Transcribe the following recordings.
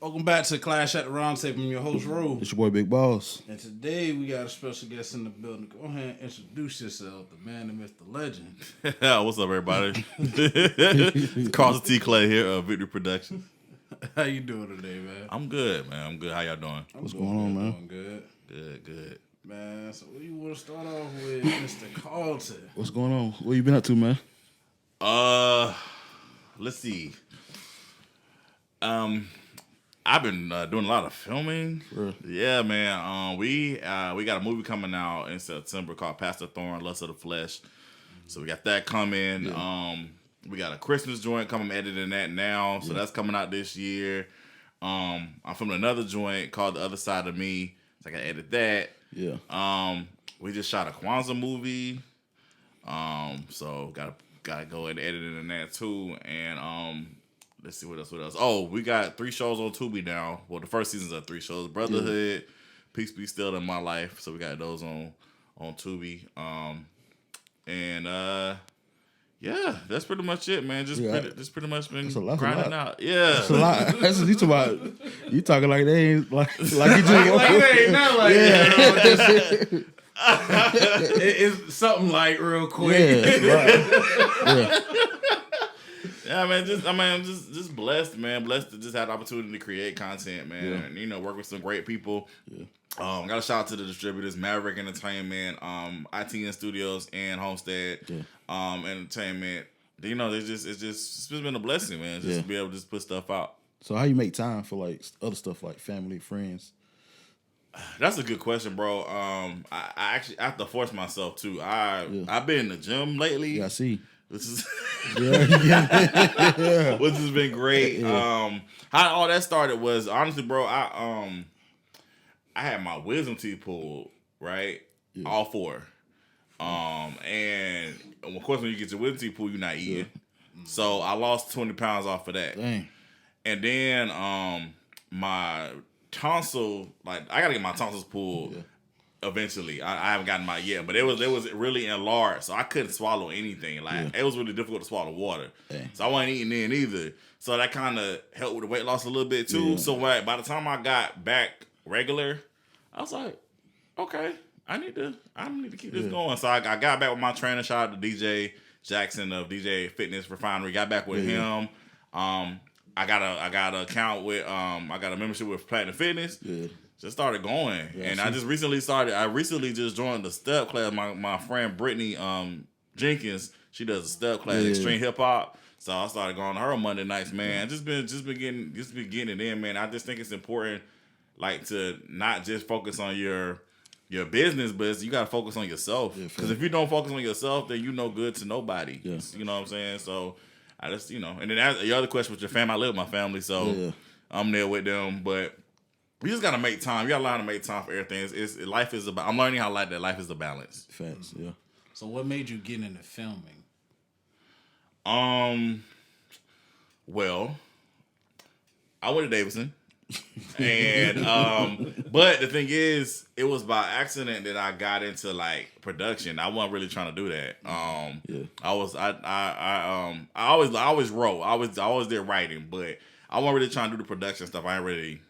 Welcome back to Clash at the Round Table. I'm your host, Ro. It's your boy Big Boss. And today we got a special guest in the building. Go ahead and introduce yourself, the man, the myth, the legend. What's up, everybody? Karlton Clay here of Victory Productions. How you doing today, man? I'm good, man. I'm good. How y'all doing? What's going on, man? Doing good. Good. Man, so what do you want to start off with, Mr. Karlton? What's going on? What you been up to, man? Let's see. I've been doing a lot of filming. Really? Yeah, man. We got a movie coming out in September called Pastor Thorn, Lust of the Flesh. So we got that coming. Yeah. We got a Christmas joint coming. I'm editing that now, so that's coming out this year. I'm filming another joint called The Other Side of Me, so I gotta edit that. Yeah. We just shot a Kwanzaa movie. So gotta go and edit it in that too. And let's see what else. Oh, we got 3 shows on Tubi now. Well, the first season's of 3 shows. Brotherhood, Peace Be Still in My Life. So we got those on Tubi. Yeah, that's pretty much it, man. Just pretty much been grinding out. Yeah, that's a lot. That's what you talking about. You talking like they ain't like you just like they ain't not like that. It's something like real quick. Yeah, right. Yeah, man. Just blessed, man. Blessed to just have the opportunity to create content, man. And work with some great people. Yeah. Got a shout out to the distributors, Maverick Entertainment, ITN Studios, and Homestead Entertainment. It's just been a blessing, man. Just to be able to just put stuff out. So how you make time for like other stuff like family, friends? That's a good question, bro. I actually have to force myself too. I've been in the gym lately. Yeah, I see. Which is yeah. which has been great. Yeah. How all that started was honestly, bro. I had my wisdom teeth pulled, right? Yeah. All 4. And of course, when you get your wisdom teeth pulled, you're not eating. Yeah. So I lost 20 pounds off of that. Dang. And then my tonsil, like I gotta get my tonsils pulled. Yeah. Eventually, I haven't gotten mine yet, but it was really enlarged, so I couldn't swallow anything. Like it was really difficult to swallow water, so I wasn't eating then either. So that kind of helped with the weight loss a little bit too. Yeah. So by the time I got back regular, I was like, okay, I need to keep this going. So I got back with my trainer. Shout out to DJ Jackson of DJ Fitness Refinery. Got back with him. I got an account with I got a membership with Platinum Fitness. Yeah. Just started going, and I recently just joined the step class. My friend Brittany Jenkins, she does a step class, extreme hip hop. So I started going to her on Monday nights, man. Just been getting it in, man. I just think it's important, like to not just focus on your business, but you gotta focus on yourself. Because if you don't focus on yourself, then you no good to nobody. Yeah. You know what I'm saying? So I just and then the other question was your family. I live with my family, so I'm there with them, but. We just gotta make time. You gotta learn to make time for everything. Life is about. I'm learning how that life is a balance. Facts, yeah. So, what made you get into filming? Well, I went to Davidson, and but the thing is, it was by accident that I got into like production. I wasn't really trying to do that. I always wrote. I always did writing, but I wasn't really trying to do the production stuff. I wasn't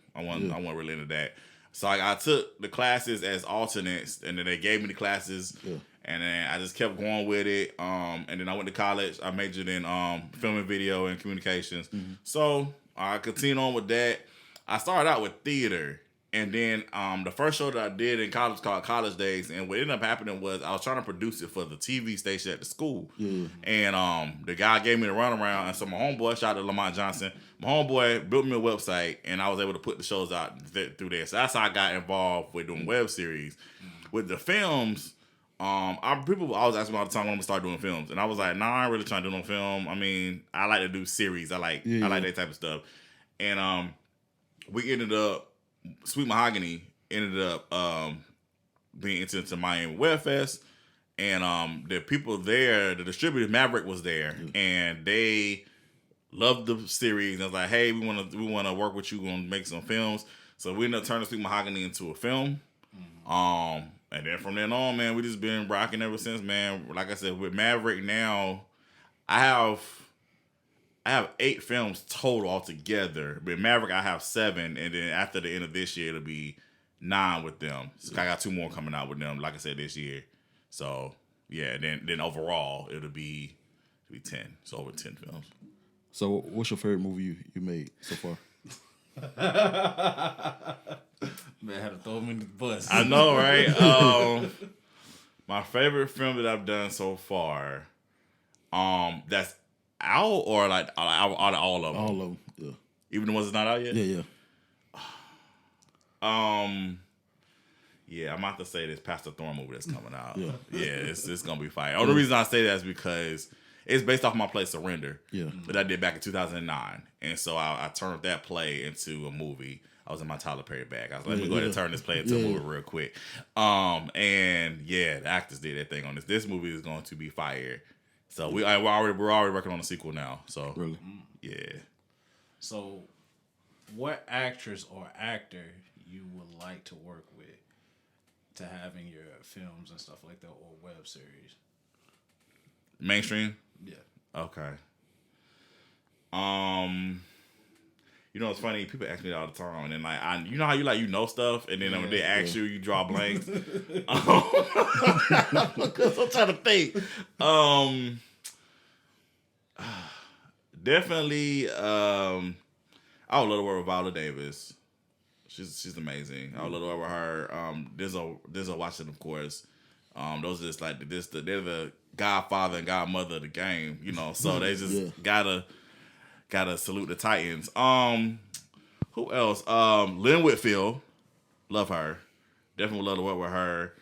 really into that. So I took the classes as alternates, and then they gave me the classes, and then I just kept going with it. And then I went to college. I majored in film and video and communications. Mm-hmm. So I continued on with that. I started out with theater, and then the first show that I did in college was called College Days. And what ended up happening was I was trying to produce it for the TV station at the school. Yeah. And the guy gave me the runaround. And so my homeboy, shout out to Lamont Johnson, my homeboy built me a website, and I was able to put the shows out through there. So that's how I got involved with doing web series. With the films, people always ask me all the time when I'm gonna start doing films, and I was like, nah, I ain't really trying to do no film. I mean, I like to do series. I like that type of stuff. And we ended up. Sweet Mahogany ended up being into Miami Web Fest, and the people there, the distributor Maverick was there, and they loved the series. And I was like, hey, we want to work with you, want to make some films. So we ended up turning Sweet Mahogany into a film. And then from then on, man, we just been rocking ever since, man. Like I said, with Maverick now, I I have 8 films total altogether. But Maverick, I have 7, and then after the end of this year, it'll be 9 with them. So I got 2 more coming out with them, like I said, this year. So yeah, then overall it'll be 10. So over 10 films. So what's your favorite movie you made so far? Man, I had to throw him in the bus. I know, right? My favorite film that I've done so far, that's out or like out of all of them? All of them, yeah. Even the ones that's not out yet? Yeah. Yeah, I'm about to say this Pastor Thorne movie that's coming out. Yeah. It's gonna be fire. Only reason I say that is because it's based off my play Surrender. Yeah. That I did back in 2009. And so I turned that play into a movie. I was in my Tyler Perry bag. I was like, let me go ahead and turn this play into a movie real quick. And yeah, the actors did that thing on this. This movie is going to be fire. So we're already working on a sequel now. So Really? Yeah. So, what actress or actor you would like to work with to have in your films and stuff like that, or web series? Mainstream? Yeah. Okay. You know, it's funny. People ask me that all the time, and then like, you know how you know stuff, and then when they ask you draw blanks. Because I'm trying to think. Definitely. I would love to work with Viola Davis. She's amazing. I would love to work with her. Denzel Washington, of course. Those are just like they're the godfather and godmother of the game, you know. So they just gotta salute the Titans. Who else? Lynn Whitfield, love her. Definitely love to work with her.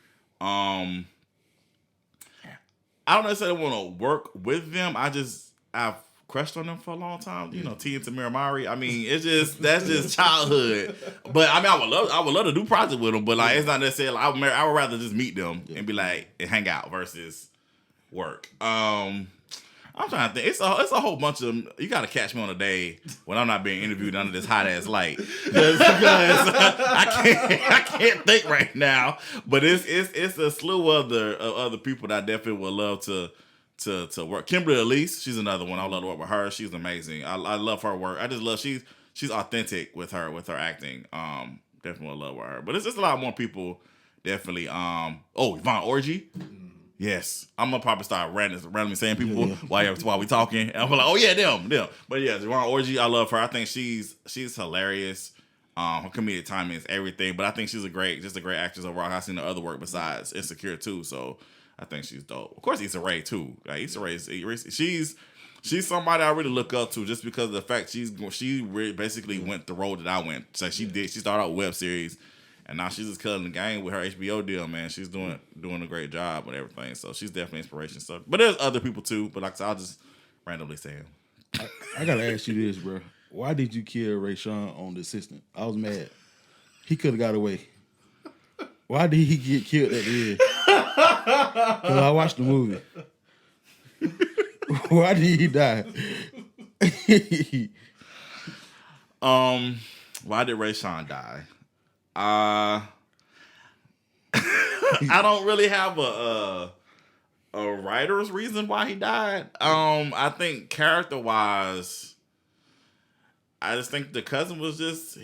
I don't necessarily want to work with them. I've crushed on them for a long time. You know, T and Tamira Mowry. I mean, that's just childhood. But I mean, I would love to do project with them. But like, it's not necessarily. I would rather just meet them and be like and hang out versus work. I'm trying to think. It's a whole bunch of. You got to catch me on a day when I'm not being interviewed under this hot ass light because I can't think right now. But it's a slew of other people that I definitely would love to work. Kimberly Elise, she's another one. I would love to work with her. She's amazing. I love her work. I just love she's authentic with her acting. Definitely would love with her. But it's just a lot more people. Definitely. Yvonne Orji. Yes, I'm gonna probably start randomly saying people while we talking. And I'm like, oh yeah, them. But yeah, Yvonne Orji, I love her. I think she's hilarious. Her comedic timing is everything. But I think she's a great actress overall. I've seen her other work besides Insecure too. So I think she's dope. Of course, Issa Rae too. Like Issa Rae, she's somebody I really look up to just because of the fact she basically went the road that I went. So she started out with web series. And now she's just killing the game with her HBO deal, man. She's doing a great job with everything. So she's definitely inspiration stuff. But there's other people too. But like I said, I'll just randomly say him. I gotta ask you this, bro. Why did you kill Ray Sean on The Assistant? I was mad. He could have got away. Why did he get killed at the end? Because I watched the movie. Why did he die? Why did Ray Sean die? I don't really have a writer's reason why he died. I think character wise, I just think the cousin was just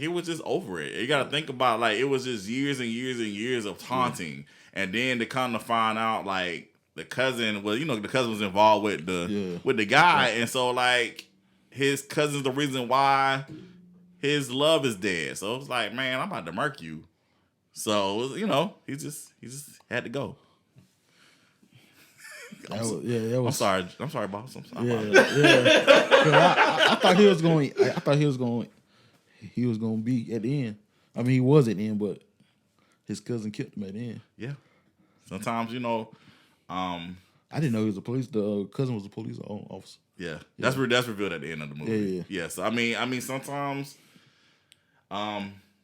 over it. You got to think about like it was just years and years and years of taunting, and then to come to find out like the cousin was involved with the guy, and so like his cousin's the reason why his love is dead. So it was like, man, I'm about to murk you. So, he just had to go. I'm sorry, boss. I'm sorry. I thought he was going to be at the end. I mean, he was at the end, but his cousin killed him at the end. Yeah. Sometimes, I didn't know he was a police. The cousin was a police officer. Yeah. That's revealed at the end of the movie. Yeah. So I mean, sometimes,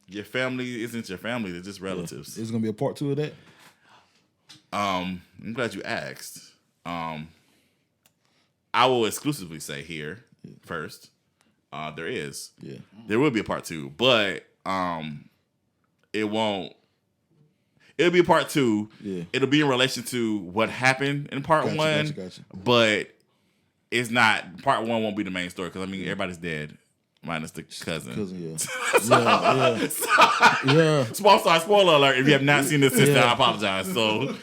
your family isn't your family; they're just relatives. There's gonna be a part 2 of that. I'm glad you asked. I will exclusively say here first. There is. Yeah. There will be a part 2, but it won't. It'll be a part 2. Yeah. It'll be in relation to what happened in part 1. Gotcha. But it's not part one won't be the main story because I mean everybody's dead. Minus the cousin. Yeah. Spoiler alert! If you have not seen this sister, I apologize. So,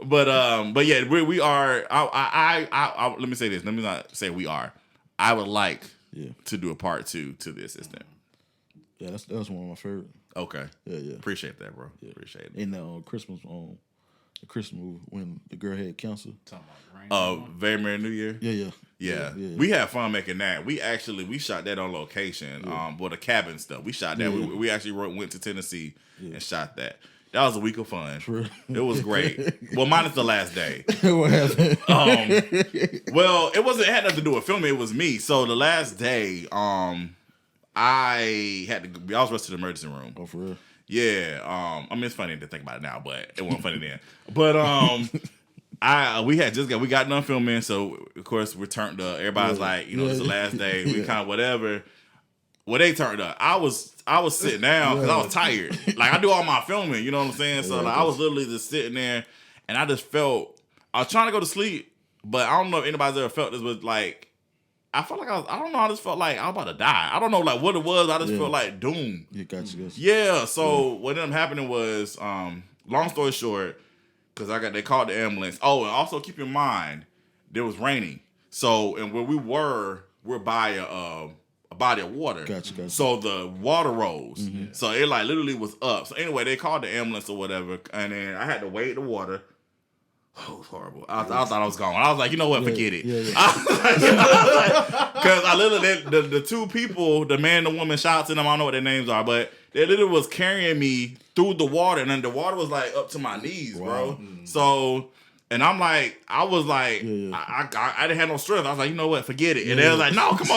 but yeah, we are. I let me say this. Let me not say we are. I would like to do a part 2 to the assistant. Yeah, that's one of my favorite. Okay. Yeah. Appreciate that, bro. Yeah. Appreciate it. In the Christmas movie when the girl had cancer. Talking about Rain. Very Merry New Year. Yeah. We had fun making that. We shot that on location. The cabin stuff. We shot that. We actually went to Tennessee and shot that. That was a week of fun. True. It was great. Well, minus the last day. What happened? Well, it had nothing to do with filming. It was me. So the last day, I was rushed to the emergency room. Oh, for real? Yeah. I mean, it's funny to think about it now, but it wasn't funny then. But we got done filming, so of course we turned up. Everybody's like, it's the last day. We kind of whatever. Well, they turned up. I was sitting down because I was tired. Like I do all my filming, you know what I'm saying? So I was literally just sitting there, and I just felt I was trying to go to sleep, but I don't know if anybody's ever felt this, but like I felt like I don't know. I just felt like I was about to die. I don't know like what it was. I just felt like doom. Yeah, gotcha. Yeah. So what ended up happening was, long story short, because they called the ambulance. Oh, and also keep in mind there was raining. So and where we're by a body of water. Gotcha. So the water rose. Mm-hmm. So it like literally was up. So anyway, they called the ambulance or whatever, and then I had to wait the water. Oh, it was horrible. I thought I was gone. I was like, you know what? Forget it. Because I literally, the two people, the man and the woman, shout to them. I don't know what their names are, but they literally was carrying me through the water, and then the water was like up to my knees, bro. Mm-hmm. So, and I'm like, I was like, I didn't have no strength. I was like, you know what? Forget it. And they was like, no, come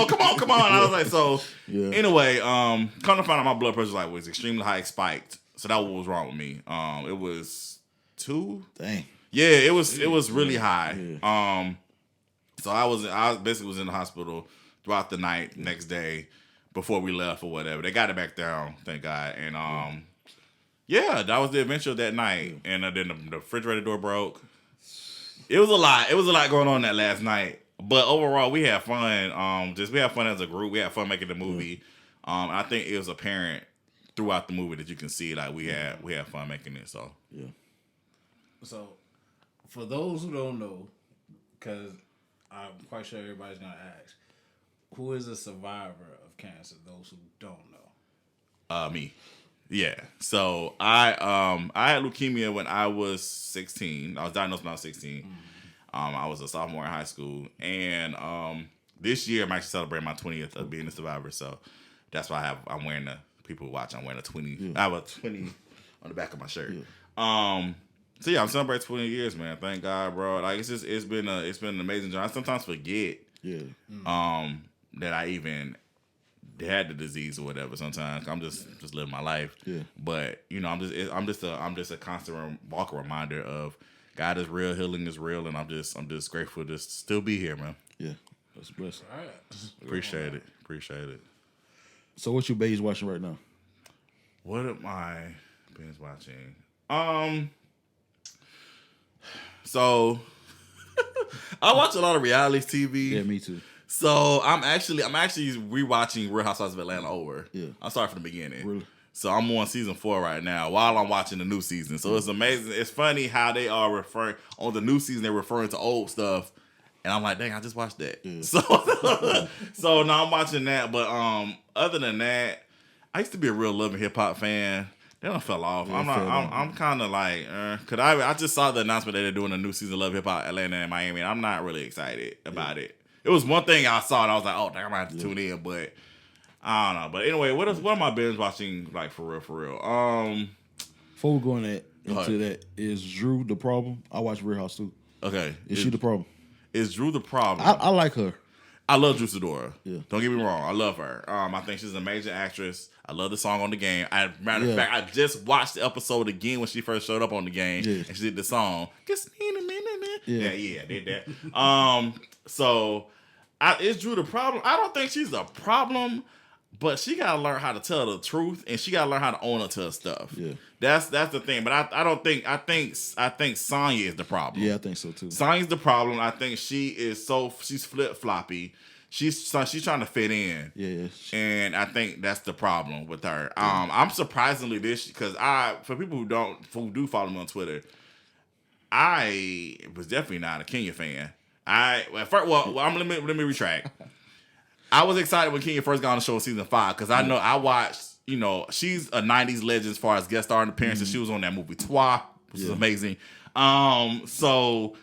on. And I was like, so anyway, come to find out my blood pressure was extremely high, spiked. So that was wrong with me. It was 2. Dang. Yeah, it was really high. Yeah. So I basically was in the hospital throughout the night, next day, before we left or whatever. They got it back down, thank God. And that was the adventure of that night. And then the refrigerator door broke. It was a lot. It was a lot going on that last night. But overall, we had fun. We had fun as a group. We had fun making the movie. I think it was apparent throughout the movie that you can see like we had fun making it. So yeah. So. For those who don't know, because I'm quite sure everybody's going to ask, who is a survivor of cancer, those who don't know? Me. Yeah. So I had leukemia when I was 16. I was diagnosed when I was 16. Mm-hmm. I was a sophomore in high school. And this year I'm actually celebrating my 20th of being a survivor. So that's why I'm wearing people watch, I'm wearing a 20. Yeah. I have a 20 on the back of my shirt. Yeah. So yeah, I'm celebrating 20 years, man. Thank God, bro. Like it's been an amazing journey. I sometimes forget that I even had the disease or whatever. Sometimes I'm just living my life. Yeah. But I'm just a constant walking reminder of God is real, healing is real, and I'm just grateful to still be here, man. Yeah, that's the best. All right. Appreciate it. So what you binge watching right now? What am I binge watching? So I watch a lot of reality TV. Yeah, me too. So I'm actually rewatching Real Housewives of Atlanta over. Yeah. I started from the beginning. Really? So I'm on season 4 right now while I'm watching the new season. So it's amazing. It's funny how they are referring on the new season. They're referring to old stuff, and I'm like, dang, I just watched that. Yeah. So now I'm watching that. But other than that, I used to be a real Love and Hip Hop fan. They done fell off. Yeah, I'm kind of like, cause I just saw the announcement that they're doing a new season of Love Hip Hop Atlanta and Miami, and I'm not really excited about it. It was one thing I saw, and I was like, oh, dang, I'm gonna have to tune in, but I don't know. But anyway, what am I binge watching like for real? Before we go into that, is Drew the problem? I watch Real House too. Okay, is she the problem? Is Drew the problem? I like her. I love Drew Sidora. Yeah. Don't get me wrong. I love her. I think she's an amazing actress. I love the song on the game. Matter of fact, I just watched the episode again when she first showed up on the game, and she did the song. Yeah, I did that. So, is Drew the problem? I don't think she's a problem. But she gotta learn how to tell the truth, and she gotta learn how to own up to her stuff. Yeah, that's the thing. But I don't think I think Sonya is the problem. yeah, I think so too. Sonya's the problem. I think she's flip floppy. She's trying to fit in. Yeah. And I think that's the problem with her. I'm surprisingly because for people who do follow me on Twitter, I was definitely not a Kenya fan. Let me retract. I was excited when Kenya first got on the show in season 5 because I know I watched. You know, she's a '90s legend as far as guest starring appearances. She was on that movie Trois, which is amazing. So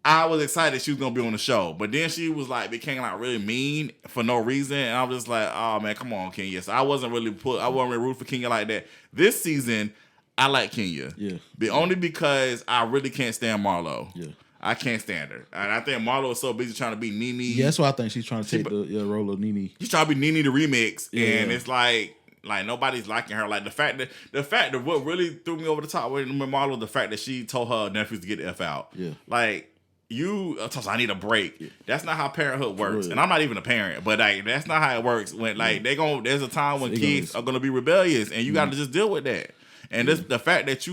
I was excited she was gonna be on the show, but then she was became really mean for no reason, and I was just like, oh man, come on, Kenya. So I wasn't really rooting for Kenya like that. This season, I like Kenya. Yeah. But only because I really can't stand Marlo. Yeah. I can't stand her. And I think Marlo is so busy trying to be Nene. Yeah, that's why I think she's trying to take the role of Nene. She's trying to be Nene the remix. Yeah. And it's like nobody's liking her. Like the fact that what really threw me over the top with Marlo, the fact that she told her nephews to get the F out. Yeah. Like I need a break. Yeah. That's not how parenthood works. And I'm not even a parent, but that's not how it works. When there's a time when kids are gonna be rebellious and you gotta just deal with that. And the fact that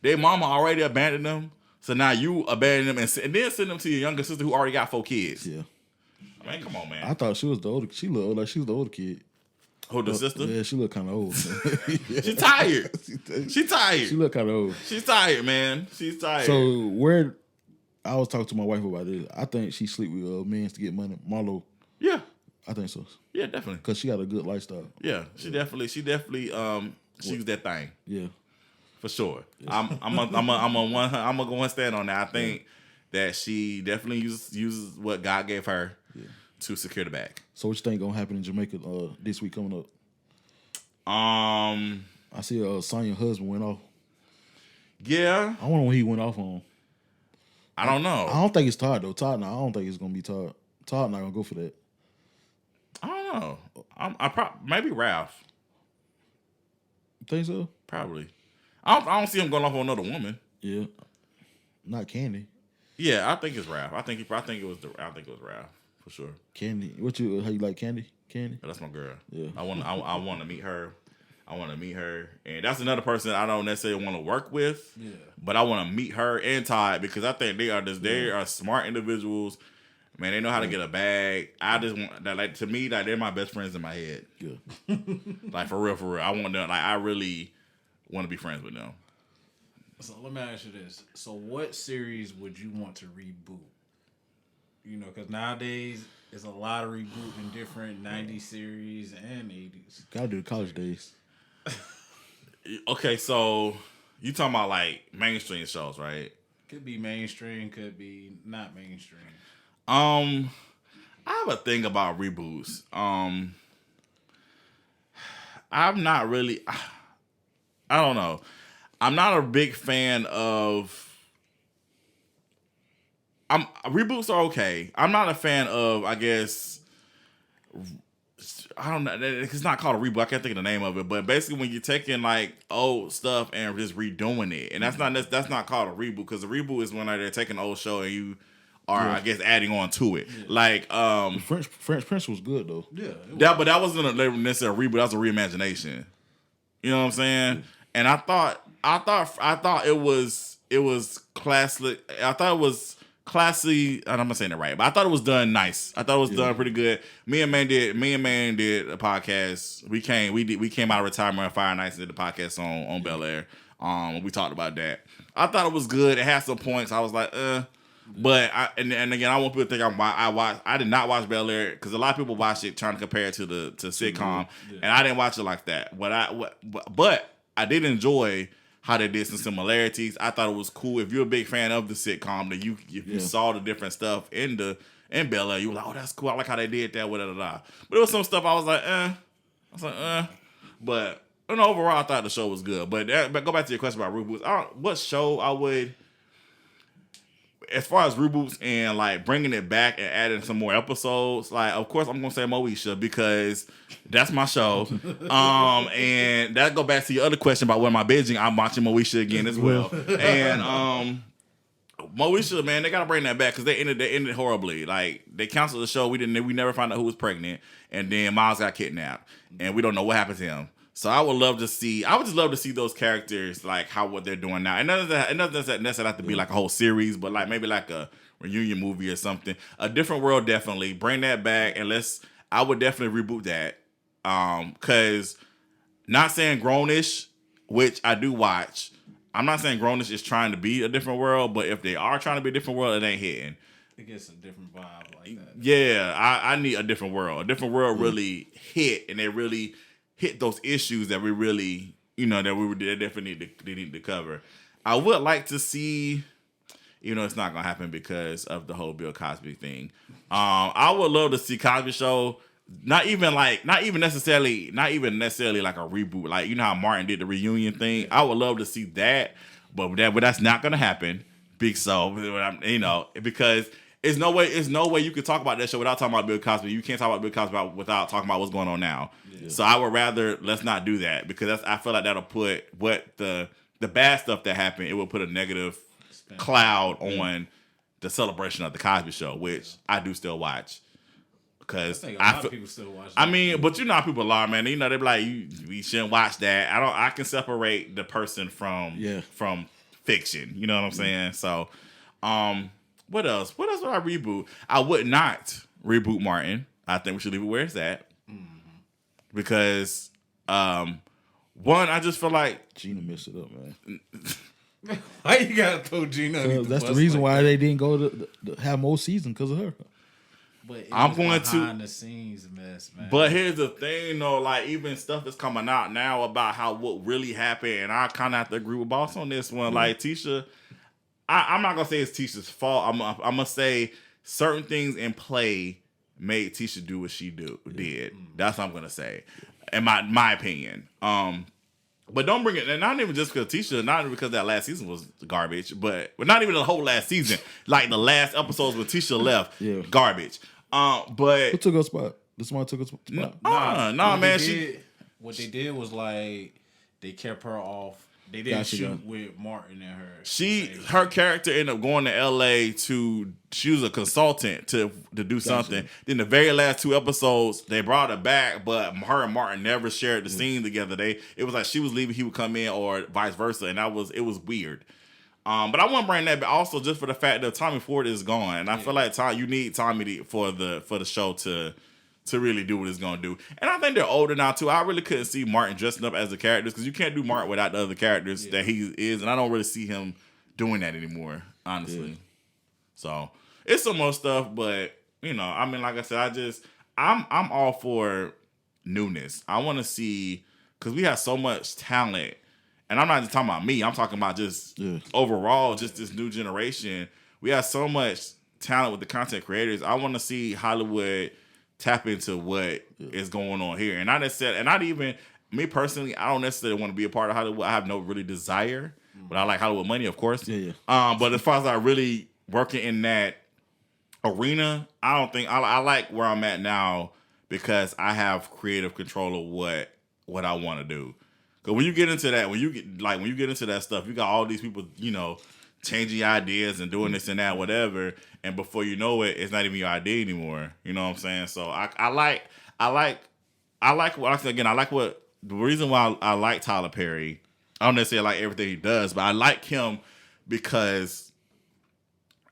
their mama already abandoned them. So now you abandon them and then send them to your younger sister who already got 4 kids. Yeah. I mean, come on, man. I thought she was the older. She looked like she was the older kid. Oh, the sister? Yeah, she looked kind of old. She tired. She tired. She looked kind of old. She's tired, man. She's tired. So I was talking to my wife about this. I think she sleep with men to get money. Marlo. Yeah. I think so. Yeah, definitely. Because she got a good lifestyle. Yeah, she definitely she was that thing. Yeah. For sure. I'm gonna go and stand on that. I think that she definitely uses what God gave her to secure the bag. So what you think gonna happen in Jamaica this week coming up? I see Sonya's husband went off. Yeah. I wonder when he went off on. I don't know. I don't think it's Todd though. I don't think it's gonna be Todd. Todd not gonna go for that. I don't know. Maybe Ralph. Think so? Probably. I don't see him going off on another woman. Yeah. Not Candy. Yeah, I think it's Ralph. I think it was Ralph for sure. Candy. How you like Candy? Candy? That's my girl. Yeah. I want to meet her. I want to meet her, and that's another person I don't necessarily want to work with. Yeah. But I want to meet her and Todd because I think they are smart individuals. Man, they know how to get a bag. I just want that. To me, they're my best friends in my head. Yeah. For real. I want them. I really want to be friends with them. So let me ask you this: so what series would you want to reboot? You know, because nowadays it's a lot of rebooting different '90s series and '80s. Gotta do the college days. Okay, so you talking about mainstream shows, right? Could be mainstream, could be not mainstream. I have a thing about reboots. I'm not really. I don't know. I'm not a big fan of. Reboots are okay. I'm not a fan of. I guess. I don't know. It's not called a reboot. I can't think of the name of it. But basically, when you're taking old stuff and just redoing it, and that's not called a reboot because a reboot is when they're taking an old show and you are, I guess, adding on to it. Yeah. French Prince was good though. Yeah, but that wasn't necessarily a reboot. That was a reimagination. You know what I'm saying? And I thought it was classic. I thought it was classy. I'm not saying it right, but I thought it was done nice. I thought it was done pretty good. Me and Man did a podcast. We came out of retirement on Fire and Ice and did the podcast on Bel Air. We talked about that. I thought it was good. It had some points. I was like, But and again, I want people to think I did not watch Bel Air because a lot of people watch it trying to compare it to sitcom, and I didn't watch it like that. But I did enjoy how they did some similarities. I thought it was cool. If you're a big fan of the sitcom, that you saw the different stuff in Bel Air, you were like, oh, that's cool. I like how they did that. But there was some stuff I was like, But overall, I thought the show was good. But go back to your question about reboots. What show I would. As far as reboots and bringing it back and adding some more episodes, of course I'm gonna say Moesha because that's my show. And that go back to your other question about when am I binging. I'm watching Moesha again as well. And Moesha, man, they gotta bring that back because they ended horribly. Like they canceled the show. We never found out who was pregnant, and then Miles got kidnapped, and we don't know what happened to him. So I would just love to see those characters like what they're doing now. And it doesn't necessarily have to be like a whole series, but like maybe like a reunion movie or something. A Different World, definitely bring that back, and I would definitely reboot that. Because not saying Grownish, which I do watch. I'm not saying Grownish is trying to be a different world, but if they are trying to be a different world, it ain't hitting. It gets a different vibe like that. Yeah, I need a different world. A Different World really hit, and they really hit those issues that we really, they definitely need to cover. I would like to see, it's not gonna happen because of the whole Bill Cosby thing. I would love to see Cosby Show. Not even necessarily like a reboot. Like how Martin did the reunion thing. I would love to see that, but that's not gonna happen. Because it's no way you could talk about that show without talking about Bill Cosby. You can't talk about Bill Cosby without talking about what's going on now. Yeah. So I would rather let's not do that because I feel like that'll put the bad stuff that happened. It will put a negative cloud on the celebration of the Cosby Show, which I do still watch. Because I think a lot of people still watch that. I mean, but you know how people are, man. They be like, we shouldn't watch that. I can separate the person from fiction. You know what I'm saying? So, what else? What else would I reboot? I would not reboot Martin. I think we should leave it where it's at. Mm-hmm. Because, one, I just feel like Gina messed it up, man. Why you gotta throw Gina? That's the reason why they didn't go to have more season because of her. But I'm going behind the scenes mess, man. But here's the thing, though. Like even stuff is coming out now about what really happened, and I kind of have to agree with Boss on this one. Mm-hmm. Like Tisha, I'm not gonna say it's Tisha's fault. I'm gonna say certain things in play made Tisha do what she did. Mm-hmm. That's what I'm gonna say, in my opinion. But don't bring it, and not even just because Tisha, not even because that last season was garbage, but not even the whole last season. Like the last episodes when Tisha left, garbage. But who took her spot? This one took her spot. No, man. What they did was like they kept her off. They didn't shoot with Martin and her. Her character ended up going to LA she was a consultant to do something. Then the very last 2 episodes, they brought her back, but her and Martin never shared the scene together. It was like she was leaving, he would come in, or vice versa, and it was weird. But I want to bring that back also just for the fact that Tommy Ford is gone, and I feel like you need Tommy for the show to really do what it's gonna do. And I think they're older now too. I really couldn't see Martin dressing up as the characters because you can't do Martin without the other characters that he is, and I don't really see him doing that anymore, honestly. Yeah. So it's some more stuff, but I mean, like I said, I'm all for newness. I want to see because we have so much talent. And I'm not just talking about me. I'm talking about just overall, just this new generation. We have so much talent with the content creators. I want to see Hollywood tap into what is going on here. And not even me personally, I don't necessarily want to be a part of Hollywood. I have no really desire, but I like Hollywood money, of course. But as far as I really working in that arena, I don't think I like where I'm at now because I have creative control of what I want to do. Because when you get into that, when you get into that stuff, you got all these people, changing ideas and doing this and that, whatever. And before you know it, it's not even your idea anymore. You know what I'm saying? So I like what the reason why I like Tyler Perry. I don't necessarily like everything he does, but I like him because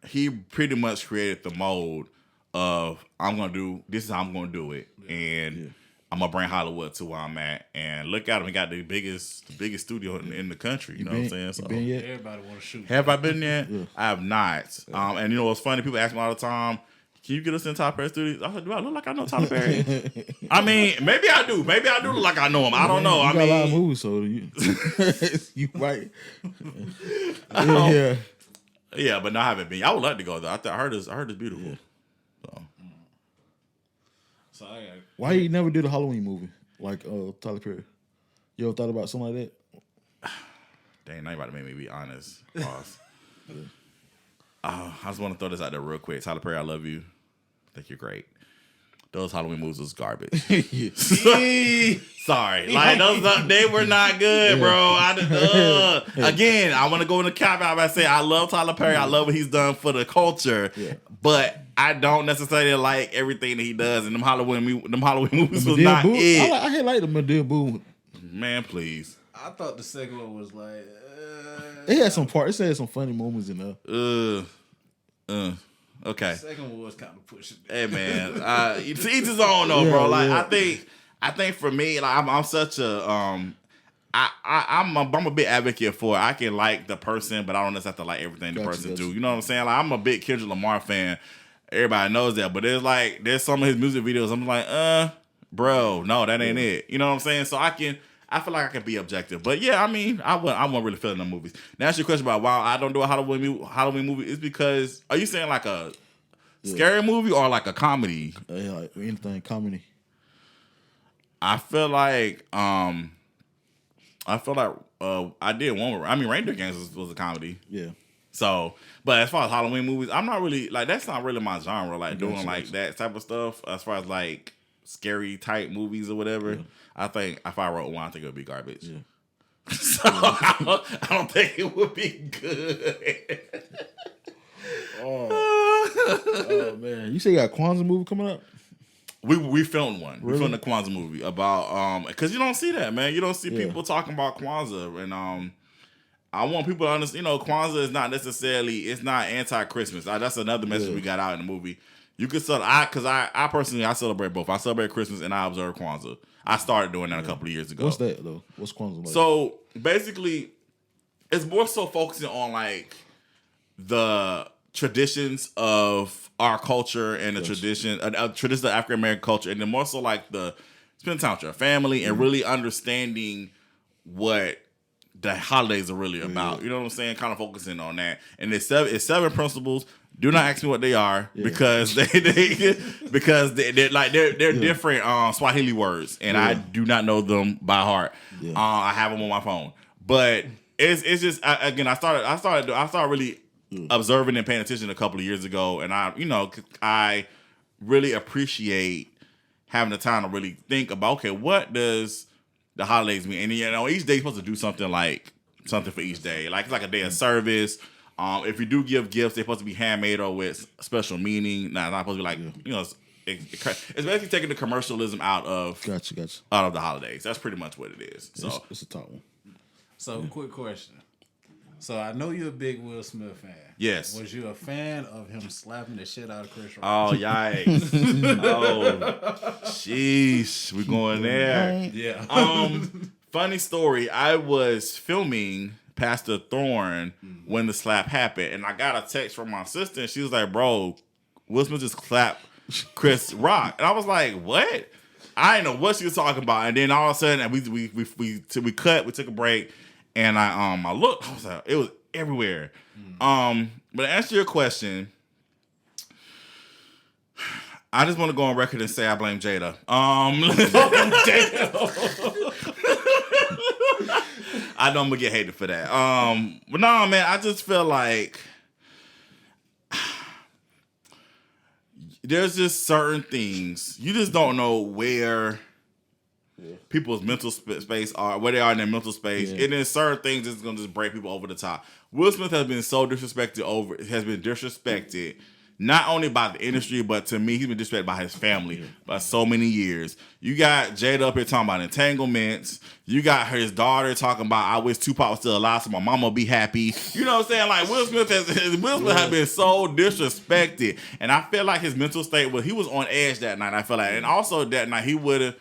he pretty much created the mold of this is how I'm gonna do it, and I'm gonna bring Hollywood to where I'm at, and look at him. He got the biggest studio in the country. You know what I'm saying? So everybody want to shoot. Have I been there? I have not. And what's funny? People ask me all the time, "Can you get us in Tyler Perry studios?" I said, "Do I look like I know Tyler Perry?" I mean, maybe I do. Maybe I do look like I know him. I don't know. You got a lot of movies, so you right. Yeah, but no, I haven't been. I would like to go though. I heard it's beautiful. Yeah. So why you never did a Halloween movie like Tyler Perry? You ever thought about something like that? Dang, now you about to make me be honest, boss. I just want to throw this out there real quick. Tyler Perry, I love you. I think you're great. those Halloween movies was garbage. Yeah. Sorry, like those, they were not good, bro. Again, I want to go in the cap out by saying I love Tyler Perry. I love what he's done for the culture, but I don't necessarily like everything that he does. And them Halloween movies was not it. I like the Madea Boo. Man, please. I thought the second one was like. It had some parts. It had some funny moments in there. Okay. The second one was kind of pushing. Hey man, to each his own though, bro. Like I think for me, like I'm such a I'm a big advocate for. I can like the person, but I don't necessarily have to like everything the person do. You know what I'm saying? Like I'm a big Kendrick Lamar fan. Everybody knows that, but there's some of his music videos. I'm like, bro, no, that ain't it. You know what I'm saying? So I feel like I can be objective. But yeah, I mean, I wasn't really feeling the movies. Now, ask your question about why I don't do a Halloween movie. It's because, are you saying like a scary movie or like a comedy? Like anything comedy. I feel like I did one. Reindeer Games was a comedy. Yeah. So, but as far as Halloween movies, I'm not really like that's not really my genre. Like doing like that type of stuff. As far as like scary type movies or whatever. Yeah. I think if I wrote one, I think it would be garbage. Yeah. So I don't think it would be good. Oh man, you say you got a Kwanzaa movie coming up? We filmed one. Really? We filmed a Kwanzaa movie about because you don't see that, man. You don't see people talking about Kwanzaa, and I want people to understand. Kwanzaa is not necessarily it's not anti-Christmas. That's another message we got out in the movie. You could because I personally I celebrate both. I celebrate Christmas and I observe Kwanzaa. I started doing that a couple of years ago. What's that though? What's Kwanzaa like? So basically, it's more so focusing on like the traditions of our culture and the tradition of African American culture, and then more so like the spending time with your family and really understanding what the holidays are really about. You know what I'm saying? Kind of focusing on that. And it's seven principles. Do not ask me what they are because they're different Swahili words, and I do not know them by heart. I have them on my phone, but it's just I started really observing and paying attention a couple of years ago, and I really appreciate having the time to really think about what does the holidays mean, and each day you're supposed to do something for each day, like it's like a day of service. If you do give gifts, they're supposed to be handmade or with special meaning. Not supposed to be like it's basically taking the commercialism out of out of the holidays. That's pretty much what it is. So it's a top one. So quick question. So I know you're a big Will Smith fan. Yes. Was you a fan of him slapping the shit out of Chris Rock? Oh yikes! Oh sheesh, we going there. Yeah. Funny story. I was filming Pastor Thorne when the slap happened, and I got a text from my sister, and she was like, "Bro, Will Smith just slapped Chris Rock," and I was like, "What?" I didn't know what she was talking about, and then all of a sudden, we cut, we took a break, and I looked, I was like, it was everywhere. But to answer your question, I just want to go on record and say I blame Jada. I know I'm gonna get hated for that. But no, man, I just feel like there's just certain things you just don't know where people's mental space are, where they are in their mental space, and then certain things that's gonna just break people over the top. Will Smith has been so disrespected. Not only by the industry, but to me, he's been disrespected by his family by so many years. You got Jada up here talking about entanglements. You got his daughter talking about, I wish Tupac was still alive so my mama would be happy. You know what I'm saying? Like, Will Smith has been so disrespected. And I feel like his mental state he was on edge that night, I feel like. And also that night, he was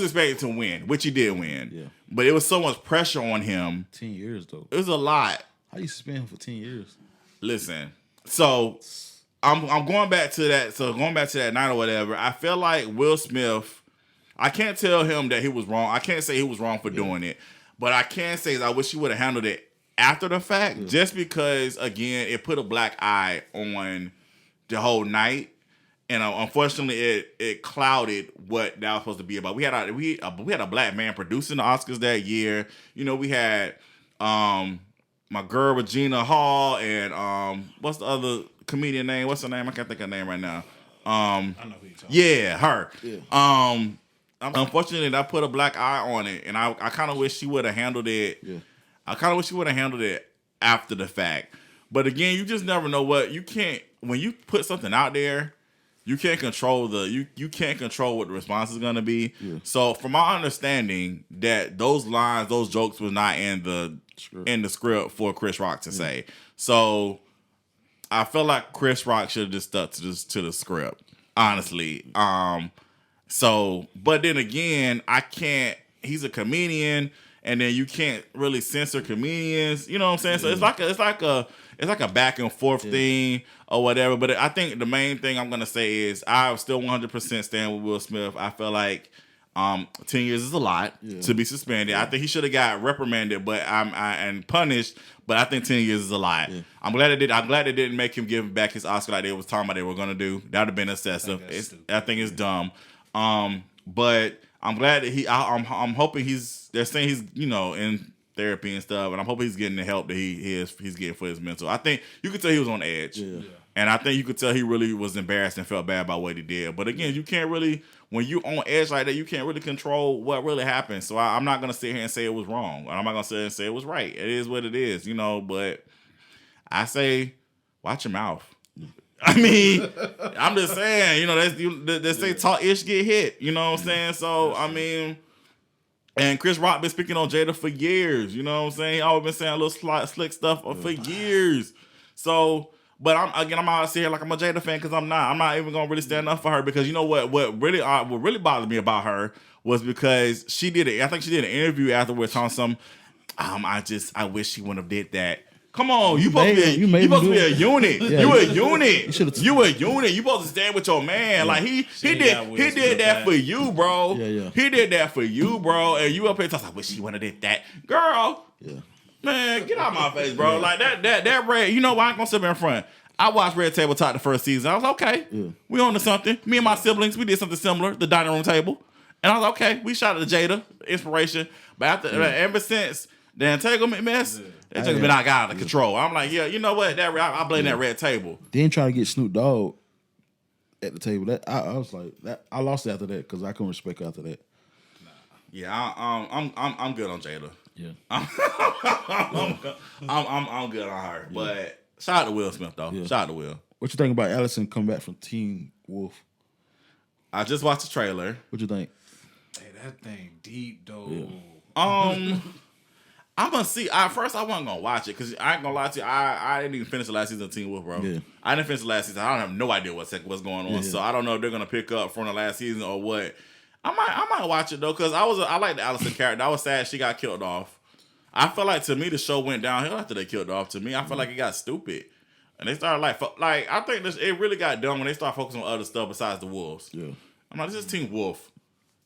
expected to win, which he did win. Yeah. But it was so much pressure on him. 10 years, though. It was a lot. How you suspend him for 10 years? Listen, so I'm going back to that. So going back to that night or whatever, I feel like Will Smith, I can't tell him that he was wrong. I can't say he was wrong for doing it, but I can say is I wish he would have handled it after the fact, just because again it put a black eye on the whole night, and unfortunately it clouded what that was supposed to be about. We had a black man producing the Oscars that year. We had my girl Regina Hall and what's the other comedian name? What's her name? I can't think of her name right now. I know who you're talking Yeah, her. Yeah. Unfortunately, I put a black eye on it, and I kind of wish she would have handled it. Yeah. I kind of wish she would have handled it after the fact. But again, you just never know what you can't when you put something out there. You can't control you can't control what the response is gonna be. Yeah. So, from my understanding, that those lines, those jokes was not in the script for Chris Rock to say. So, I feel like Chris Rock should have just stuck to the script, honestly. So, but then again, I can't. He's a comedian, and then you can't really censor comedians. You know what I'm saying? So it's like a back and forth thing or whatever. But I think the main thing I'm gonna say is I still 100% stand with Will Smith. I feel like 10 years is a lot to be suspended. I think he should have got reprimanded, but and punished. But I think 10 years is a lot. Yeah. I'm glad they didn't make him give back his Oscar like they was talking about they were gonna do. That would have been excessive. I think it's dumb. But I'm glad that I'm hoping they're saying he's in therapy and stuff, and I'm hoping he's getting the help that he's getting for his mental. I think you could tell he was on edge, and I think you could tell he really was embarrassed and felt bad about what he did. But again, you can't really, when you on edge like that, you can't really control what really happened. So I'm not gonna sit here and say it was wrong, and I'm not gonna sit here and say it was right. It is what it is, But I say, watch your mouth. I mean, I'm just saying, they say talk ish get hit. You know what I'm saying? So I mean. And Chris Rock been speaking on Jada for years. You know what I'm saying? He always been saying a little slick stuff for years. So, but I'm out here like I'm a Jada fan because I'm not. I'm not even gonna really stand up for her because you know what really bothered me about her was because she did it. I think she did an interview afterwards on some. I wish she wouldn't have did that. Come on, you supposed to be a unit. Yeah, you a unit. You a unit. You supposed to stand with your man. Yeah. Like he did that for you, bro. Yeah. He did that for you, bro. And you up here talking, I wish he wouldn't have did that. Girl. Yeah. Man, get out of my face, bro. Like that Red, you know why I ain't gonna sit there in front. I watched Red Table Talk the first season. I was okay. Yeah. We on to something. Me and my siblings, we did something similar, the dining room table. And I was okay. We shot at Jada, inspiration. But ever since the entanglement mess, that just been out of control. I'm like, yeah, you know what? I blame that Red Table. Then try to get Snoop Dogg at the table. That I was like, I lost after that because I couldn't respect her after that. Yeah, I'm good on Jada. Yeah, I'm good on her. But shout out to Will Smith though. Yeah. Shout out to Will. What you think about Allison come back from Teen Wolf? I just watched the trailer. What you think? Hey, that thing deep though. Yeah. I'm gonna see. First, I wasn't gonna watch it because I ain't gonna lie to you. I didn't even finish the last season of Teen Wolf, bro. Yeah. I didn't finish the last season. I don't have no idea what's going on. Yeah. So I don't know if they're gonna pick up from the last season or what. I might watch it though because I like the Allison character. I was sad she got killed off. I feel like to me the show went downhill after they killed her off. To me, I feel like it got stupid, and they started like I think it really got dumb when they started focusing on other stuff besides the wolves. Yeah. I'm like, this is Team Wolf,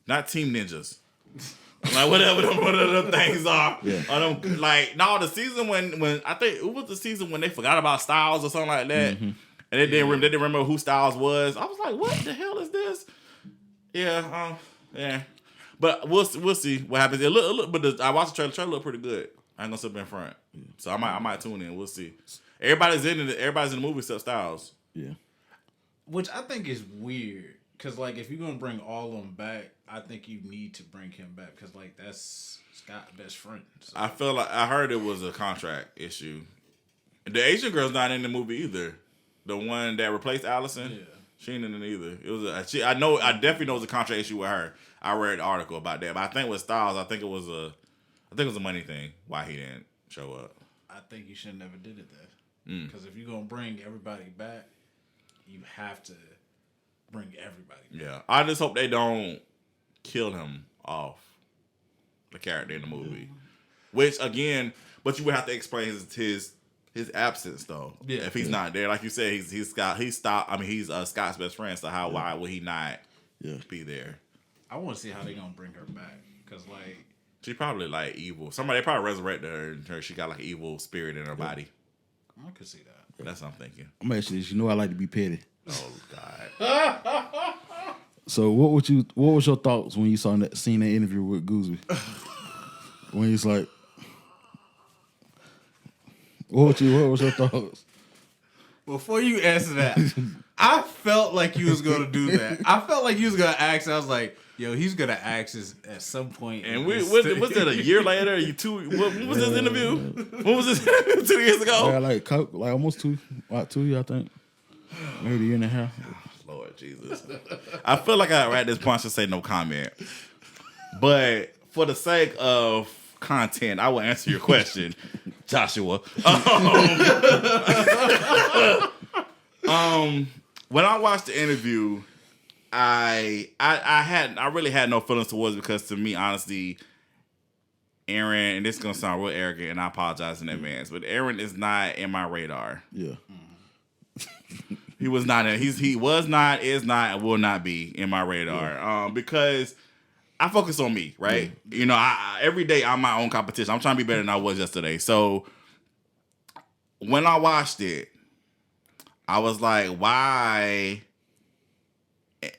not Team Ninjas. Like whatever them things are. Yeah. The season when I think it was the season when they forgot about Styles or something like that, and they didn't remember who Styles was. I was like, what the hell is this? Yeah, yeah. But we'll see what happens. I watched the trailer looked pretty good. I ain't gonna sit up in front, so I might tune in. We'll see. Everybody's in the movie except Styles. Yeah, which I think is weird. Because, if you're going to bring all of them back, I think you need to bring him back. Because, that's Scott's best friend. So. I feel like I heard it was a contract issue. The Asian girl's not in the movie either. The one that replaced Allison, she ain't in it either. It was I definitely know it was a contract issue with her. I read an article about that. But I think with Styles, I think it was a money thing why he didn't show up. I think you should have never did it then. Because if you're going to bring everybody back, you have to bring everybody back. Yeah. I just hope they don't kill him off, the character in the movie. Which, again, but you would have to explain his absence, though. Yeah. If he's not there. Like you said, he's Scott's best friend, so why would he not be there? I want to see how they're going to bring her back. Because, she probably, evil. Somebody probably resurrected her, and she got, an evil spirit in her body. I could see that. That's what I'm thinking. I'm actually, I like to be petty. Oh God! So what was your thoughts when you seen that interview with Goosey? When he's like, what was your thoughts? Before you answer that, I felt like you was gonna do that. I felt like you was gonna ask. I was like, yo, he's gonna ask this at some point. And was that a year later? When was this interview? When was this interview? 2 years ago? Yeah, like almost 2 years, I think. Maybe a year and a half. Lord Jesus. I feel like I at this point should say no comment. But for the sake of content, I will answer your question, Joshua. When I watched the interview, I really had no feelings towards it because to me, honestly, Aaron, and this is gonna sound real arrogant, and I apologize in advance, but Aaron is not in my radar. Yeah. He was not. He was not, is not, and will not be in my radar. Because I focus on me, right? Yeah. You know, I every day I'm my own competition. I'm trying to be better than I was yesterday. So when I watched it, I was like, why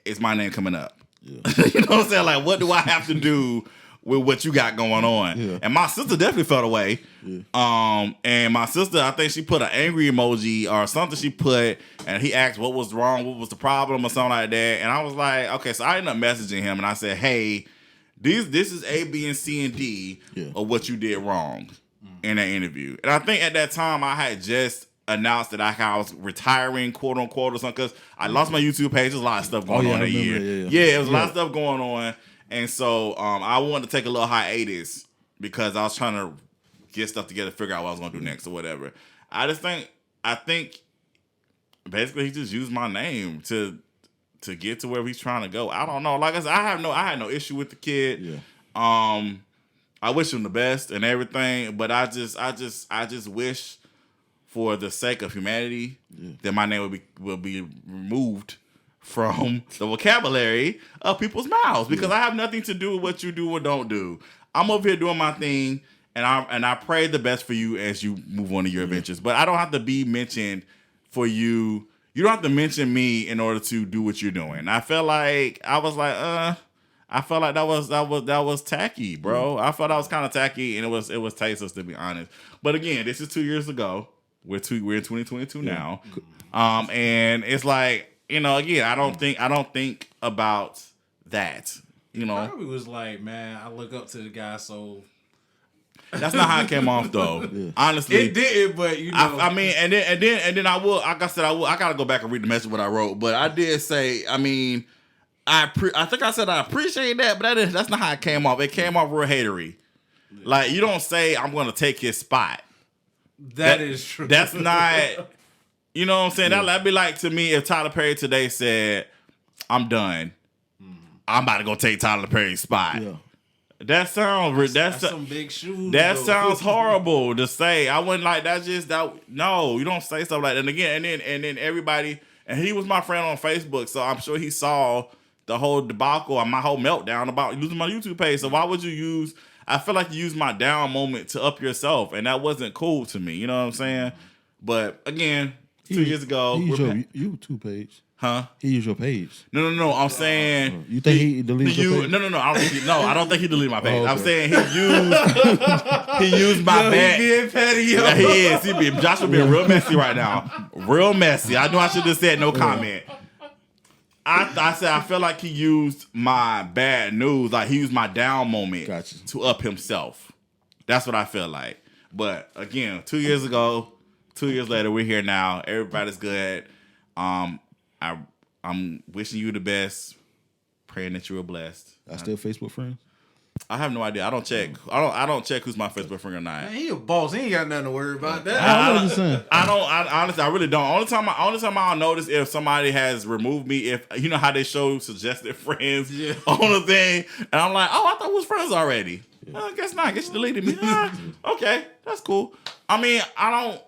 is my name coming up? Yeah. You know what I'm saying? Like, what do I have to do with what you got going on? Yeah. And my sister definitely felt away. Yeah. And my sister, I think she put an angry emoji or something she put, and he asked what was wrong, what was the problem or something like that. And I was like, okay, so I ended up messaging him and I said, hey, this is A, B, and C, and D of what you did wrong in that interview. And I think at that time I had just announced that I was retiring, quote unquote, or something, because I lost my YouTube page. There's a lot of stuff going on that year. Yeah, it was a lot of stuff going on. And so I wanted to take a little hiatus because I was trying to get stuff together, figure out what I was going to do next or whatever. I think basically he just used my name to get to where he's trying to go. I don't know. Like I said, I had no issue with the kid. Yeah. I wish him the best and everything, but I just wish for the sake of humanity that my name will be removed from the vocabulary of people's mouths, because I have nothing to do with what you do or don't do. I'm over here doing my thing, and I pray the best for you as you move on to your adventures. But I don't have to be mentioned for you. You don't have to mention me in order to do what you're doing. I felt like that was tacky, bro. I felt that was kind of tacky, and it was tasteless, to be honest. But again, this is 2 years ago. We're in 2022 now, and it's like, you know, again, I don't think about that. You know, probably was like, man, I look up to the guy, so that's not how it came off, though. Yeah. Honestly, it did, but you know, I mean, and then I will. Like I said, I gotta go back and read the message what I wrote, but I did say, I mean, I think I said I appreciate that, but that's not how it came off. It came off real hatery. Yeah. Like, you don't say I'm gonna take his spot. That is true. That's not. You know what I'm saying? Yeah. That'd be like, to me, if Tyler Perry today said, I'm done. I'm about to go take Tyler Perry's spot. Yeah. That sounds that's some big shoes. That sounds horrible to say. I wouldn't like that. No, you don't say stuff like that. And again, and then everybody, and he was my friend on Facebook, so I'm sure he saw the whole debacle and my whole meltdown about losing my YouTube page. So why would you use? I feel like you used my down moment to up yourself, and that wasn't cool to me. You know what I'm saying? But again, 2 years ago, he used your YouTube page. Huh? He used your page. No. I'm saying you think he deleted your page? No. I don't think he deleted my page. Okay. I'm saying he used my bad. He being petty, yo. Yeah, he is. Joshua being real messy right now. Real messy. I know I should have said no comment. I said I feel like he used my bad news, like he used my down moment to up himself. That's what I feel like. But again, 2 years ago, 2 years later, we're here now. Everybody's good. I'm wishing you the best, praying that you are blessed. I still Facebook friends? I have no idea. I don't check. I don't check who's my Facebook friend or not. Man, he a boss. He ain't got nothing to worry about that. Honestly, I really don't. Only time I'll notice if somebody has removed me, if you know how they show suggested friends on the thing, and I'm like, oh, I thought we was friends already. Yeah. Well, I guess not. I guess you deleted me. Okay, that's cool. I mean, I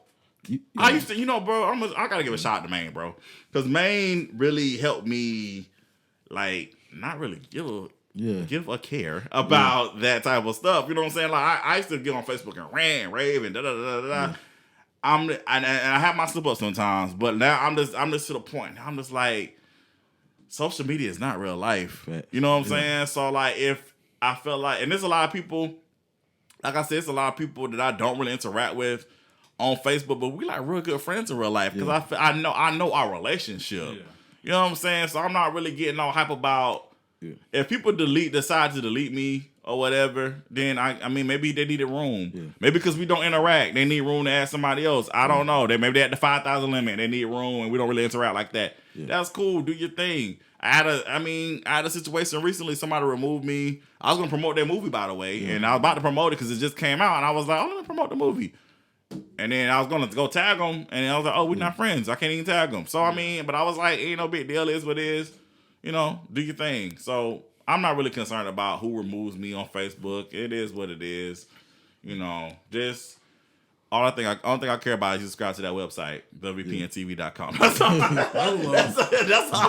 used to, bro. I gotta give a shout out to Maine, bro, because Maine really helped me, like, not really give a care about that type of stuff. You know what I'm saying? Like, I used to get on Facebook and rant, rave, and da da da da. Yeah. And I have my slip ups sometimes, but now I'm just to the point. Now I'm just like, social media is not real life. Right. You know what I'm saying? So like, if I felt like, and there's a lot of people, like I said, it's a lot of people that I don't really interact with on Facebook, but we like real good friends in real life because I know our relationship. Yeah. You know what I'm saying? So I'm not really getting all hype about if people decide to delete me or whatever, then I mean maybe they needed room. Yeah. Maybe because we don't interact, they need room to add somebody else. I don't know. Maybe they at the 5,000 limit, they need room, and we don't really interact like that. Yeah. That's cool. Do your thing. I had a situation recently. Somebody removed me. I was gonna promote their movie, by the way, and I was about to promote it because it just came out, and I was like, I'm gonna promote the movie. And then I was gonna go tag them, and I was like, oh, we're not friends. I can't even tag them. So I mean, but I was like, ain't no big deal. Is what it is. You know, do your thing. So I'm not really concerned about who removes me on Facebook. It is what it is. You know, just only thing I care about is you subscribe to that website, WVPNTV.com. That's all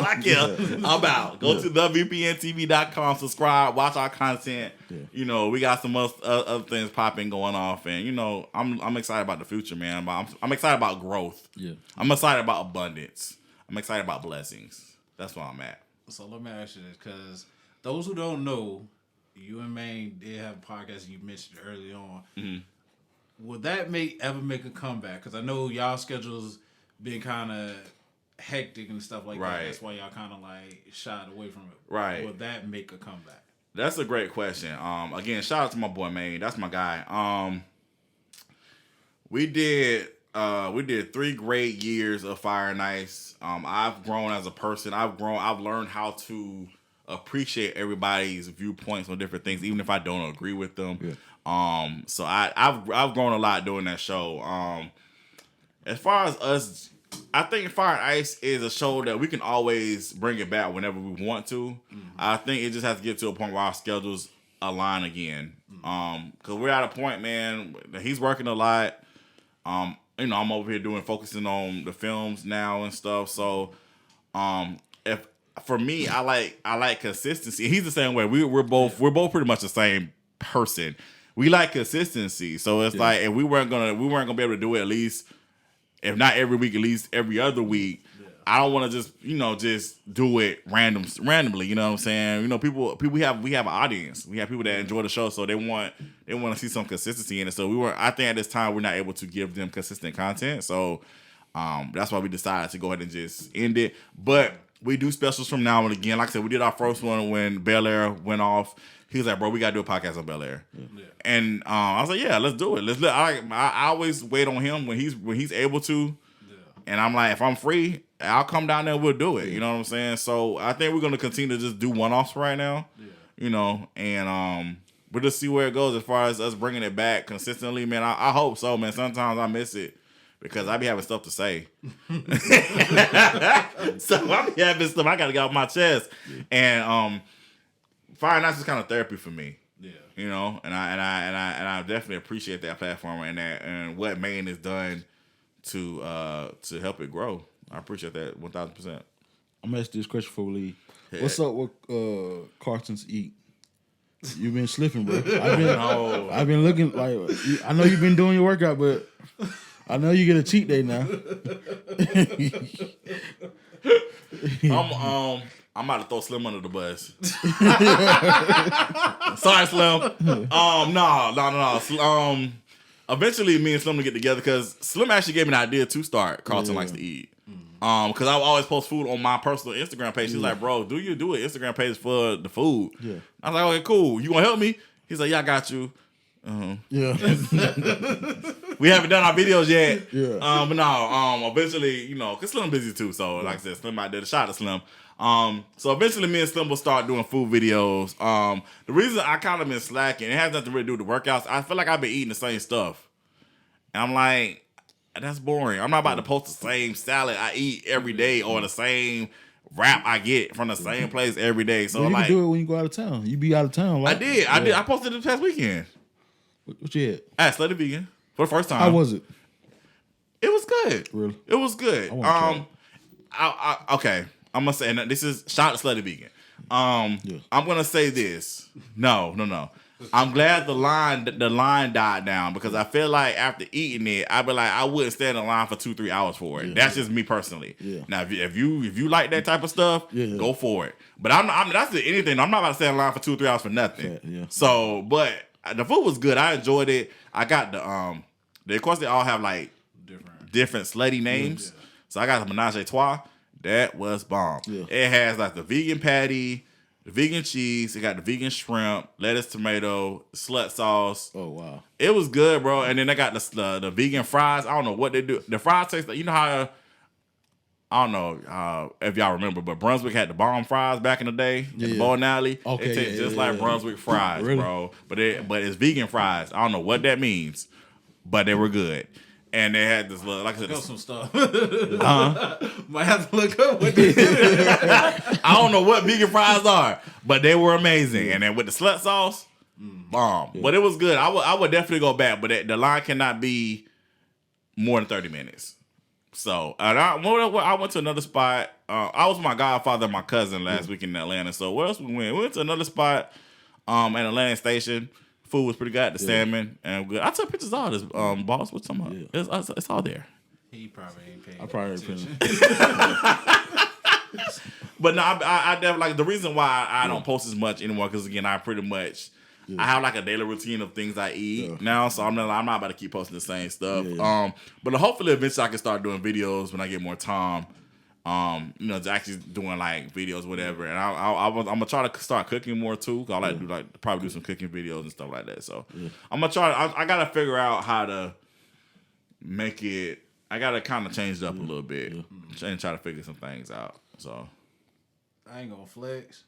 I care about. Go to WVPNTV.com, subscribe, watch our content. Yeah. You know, we got some other things popping going off, and you know, I'm excited about the future, man. I'm excited about growth. Yeah. I'm excited about abundance. I'm excited about blessings. That's where I'm at. So let me ask you this, because those who don't know, you and Maine did have a podcast you mentioned early on. Mm-hmm. Would that ever make a comeback? Because I know y'all schedules been kind of hectic and stuff like that. That's why y'all kind of like shied away from it. Right. Would that make a comeback? That's a great question. Again, shout out to my boy Maine. That's my guy. We did 3 great years of Fire and Ice. I've grown as a person. I've learned how to appreciate everybody's viewpoints on different things, even if I don't agree with them. Yeah. So I've grown a lot doing that show. As far as us, I think Fire and Ice is a show that we can always bring it back whenever we want to. Mm-hmm. I think it just has to get to a point where our schedules align again. Because we're at a point, man. He's working a lot. You know, I'm over here focusing on the films now and stuff. So, for me, I like consistency. He's the same way. We're both pretty much the same person. We like consistency. So it's like if we weren't gonna be able to do it at least, if not every week, at least every other week. Yeah. I don't want to just do it randomly. You know what I'm saying? You know, people we have an audience. We have people that enjoy the show, so they want to see some consistency in it. So I think at this time we're not able to give them consistent content. So that's why we decided to go ahead and just end it. But we do specials from now and again. Like I said, we did our first one when Bel Air went off. He was like, bro, we got to do a podcast on Bel Air. Yeah. And I was like, yeah, let's do it. I always wait on him when he's able to. Yeah. And I'm like, if I'm free, I'll come down there and we'll do it. Yeah. You know what I'm saying? So I think we're going to continue to just do one-offs right now. Yeah. You know, and we'll just see where it goes as far as us bringing it back consistently, man. I hope so, man. Sometimes I miss it. Because I be having stuff to say. So I be having stuff I got to get off my chest. Yeah. And Fire and Ice is kind of therapy for me. Yeah. You know, and I definitely appreciate that platform and what Maine has done to help it grow. I appreciate that 1,000%. I'm gonna ask this question before we leave. Yeah. What's up with Karlton's Eat? You've been slipping, bro. I've been looking like I know you've been doing your workout, but I know you get a cheat day now. I'm about to throw Slim under the bus. Sorry, Slim. No. Eventually, me and Slim will get together because Slim actually gave me an idea to start Karlton Likes to Eat. Because I always post food on my personal Instagram page. She's like, bro, do an Instagram page for the food? Yeah. I was like, okay, cool. You want to help me? He's like, yeah, I got you. Yeah. We haven't done our videos yet. Yeah. But no, eventually, you know, because Slim busy too. So, like I said, Slim out there, the shot of Slim. So eventually me and Slim will start doing food videos. The reason I kind of been slacking, it has nothing to really do with the workouts. I feel like I've been eating the same stuff. And I'm like, that's boring. I'm not about to post the same salad I eat every day or the same wrap I get from the same place every day. So you like, can do it when you go out of town. You be out of town. Right? I did. I posted it this past weekend. What you had? At Slutty Vegan for the first time. How was it? It was good. Really? It was good. Okay. I'm gonna say, and this is shout out to Slutty Vegan. I'm gonna say this. No. I'm glad the line died down because I feel like after eating it, I'd be like, I wouldn't stand in line for 2-3 hours for it. Yeah. That's just me personally. Yeah. Now, if you like that type of stuff, go for it. But that's anything. I'm not about to stand in line for 2 or 3 hours for nothing. Yeah. So, but the food was good. I enjoyed it. I got of course they all have like different slutty names. So I got the Menage a Trois. That was bomb. Yeah. It has like the vegan patty, the vegan cheese. It got the vegan shrimp, lettuce, tomato, slut sauce. Oh wow, it was good, bro. And then they got the vegan fries. I don't know what they do. The fries taste like, you know how I don't know if y'all remember, but Brunswick had the bomb fries back in the day in the bowling alley. Okay, it tastes just like Brunswick fries, really? Bro. But it's vegan fries. I don't know what that means, but they were good. And they had this little, like I said, some stuff. Might have to look up what they I don't know what vegan fries are, but they were amazing. And then with the slut sauce, bomb. Yeah. But it was good. I would definitely go back, but the line cannot be more than 30 minutes. So, and I went to another spot. I was with my godfather and my cousin last week in Atlanta. So, where else we went? We went to another spot at Atlantic Station. Food was pretty good. The salmon and good. I took pictures of all this, boss. What's talking about? Yeah. It's all there. He probably ain't paying. I probably attention. But no, I definitely like the reason why I don't post as much anymore because again I pretty much I have like a daily routine of things I eat now, so I'm not about to keep posting the same stuff. But hopefully eventually I can start doing videos when I get more time. Actually doing like videos, whatever. And I'm gonna try to start cooking more too. Cause I like to probably do some cooking videos and stuff like that. So I'm gonna try. I gotta figure out how to make it. I gotta kind of change it up a little bit and try to figure some things out. So I ain't gonna flex.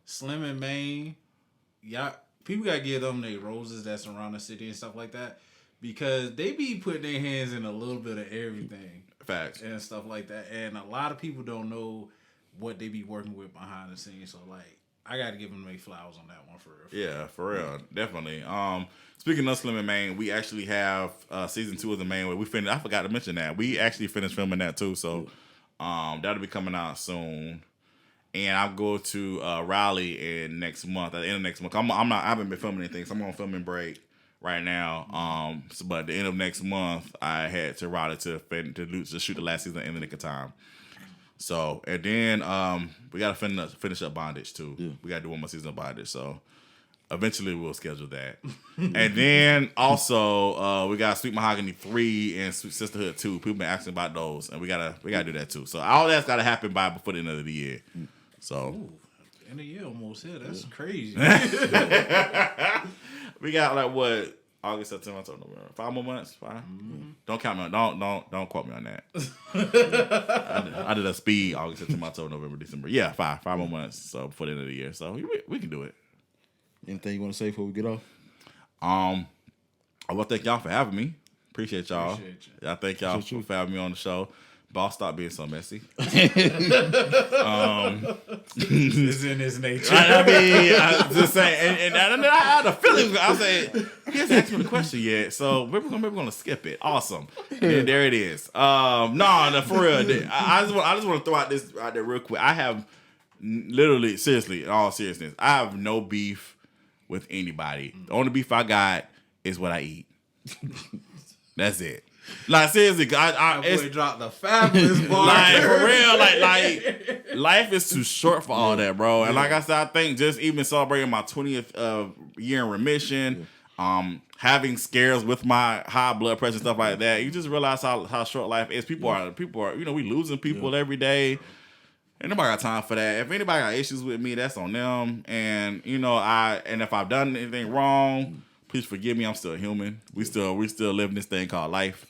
Slim and Maine, y'all. People gotta give them their roses that surround the city and stuff like that because they be putting their hands in a little bit of everything. Facts. And stuff like that. And a lot of people don't know what they be working with behind the scenes. So, like, I got to give them their flowers on that one for real. Yeah, for real. Definitely. Speaking of Slim and Maine, we actually have season 2 of the Maine where we finished. I forgot to mention that. We actually finished filming that too. So, that'll be coming out soon. And I'll go to Raleigh at the end of next month. I haven't been filming anything, so I'm on filming break right now. But at the end of next month, I had to Raleigh to shoot the last season in the nick of time. So, and then we got to finish up Bondage too. Yeah. We got to do one more season of Bondage. So, eventually we'll schedule that. And then also we got Sweet Mahogany 3 and Sweet Sisterhood 2. People been asking about those, and we gotta do that too. So all that's gotta happen before the end of the year. So. Ooh, end of the year almost here. That's crazy. We got like what? August, September, October, November. 5 more months. 5. Mm-hmm. Don't count me on. Don't quote me on that. I did a speed August, September, October, November, December. Yeah, 5 more months. So before the end of the year. So we can do it. Anything you want to say before we get off? I want to thank y'all for having me. Appreciate y'all. I thank y'all for having me on the show. Boss, stop being so messy. It's in his nature. I mean, I'm just saying, and I had a feeling. I said, he hasn't asked me the question yet, so we're gonna skip it. Awesome. And there it is. No, for real. I just want to throw out this out there real quick. I have literally, seriously, in all seriousness, I have no beef with anybody. The only beef I got is what I eat. That's it. Like seriously, I dropped the fabulous bar. Like for real, like life is too short for all that, bro. And like I said, I think just even celebrating my 20th year in remission, having scares with my high blood pressure and stuff like that, you just realize how short life is. People are, we losing people every day. Ain't nobody got time for that. If anybody got issues with me, that's on them. And if I've done anything wrong, please forgive me. I'm still human. We still living this thing called life.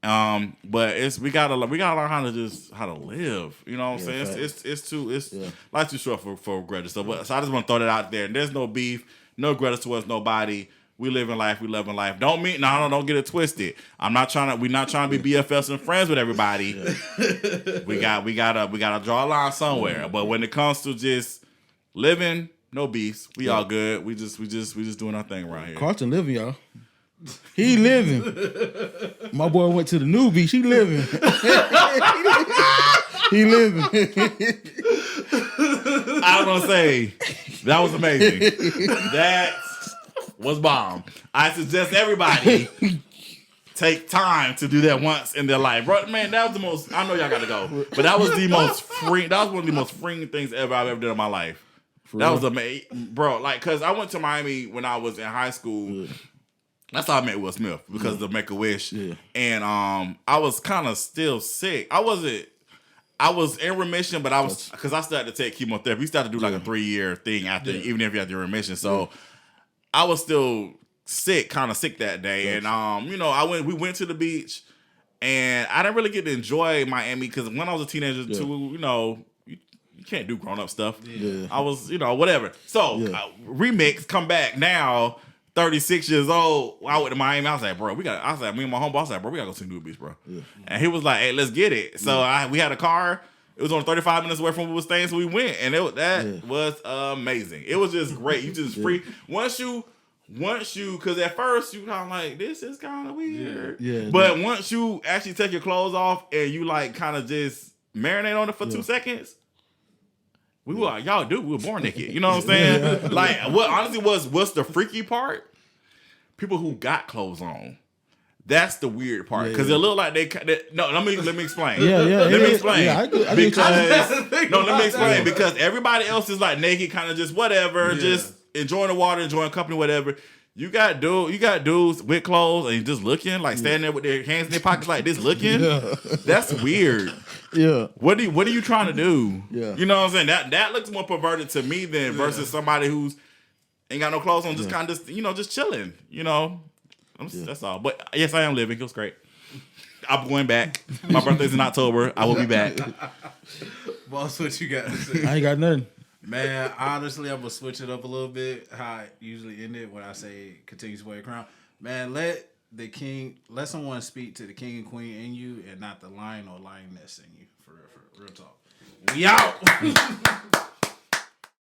But we gotta learn how to live. You know what I'm saying? It's life's too short for grudges. So I just want to throw that out there. And there's no beef, no grudges towards nobody. We live in life. We love in life. Don't get it twisted. We're not trying to be BFFs and friends with everybody. Yeah. we gotta draw a line somewhere. Yeah. But when it comes to just living, no beefs. We all good. We just doing our thing around here. Karlton living, y'all. He living. My boy went to the new beach. He living. He living. I was gonna say that was amazing. That was bomb. I suggest everybody take time to do that once in their life, bro. Man, that was the most. I know y'all gotta go, but that was the most free. That was one of the most freeing things I've ever done in my life. That was amazing, bro. Like, cause I went to Miami when I was in high school. That's how I met Will Smith because of the Make-A-Wish. Yeah. And I was kind of still sick. I was in remission, but because I started to take chemotherapy. You started to do like a 3-year thing after, even if you had your remission. So I was still sick, kind of sick that day. And we went to the beach, and I didn't really get to enjoy Miami because when I was a teenager too, you can't do grown up stuff. Yeah. I was, whatever. So remix, come back now. 36 years old, I went to Miami. I was like, bro, me and my homeboy, I was like, bro, we gotta go to New Beach, bro. Yeah. And he was like, hey, let's get it. So we had a car. It was only 35 minutes away from where we were staying, so we went. And that was amazing. It was just great. You just free. Once you, because at first you kind of like, this is kind of weird. Yeah. But once you actually take your clothes off and you like kind of just marinate on it for 2 seconds, we were like, y'all, dude, we were born naked. You know what I'm saying? Like, what honestly what's the freaky part? People who got clothes on. That's the weird part. Because it looked like no, let me explain. Let me explain. Let me explain. Because everybody else is like naked, kind of just whatever, just enjoying the water, enjoying company, whatever. You got dudes with clothes and just looking, like standing there with their hands in their pockets like this looking. That's weird. Yeah. What are you trying to do? Yeah. You know what I'm saying? That looks more perverted to me than versus somebody who's ain't got no clothes on, just kind of just chilling. That's all. But yes, I am living. It was great. I'm going back. My birthday's in October. I will be back. Boss, what you got to say? I ain't got nothing. Man, honestly, I'm going to switch it up a little bit. How I usually end it when I say continue to wear a crown. Man, let someone speak to the king and queen in you and not the lion or lioness in you. For real talk. We out.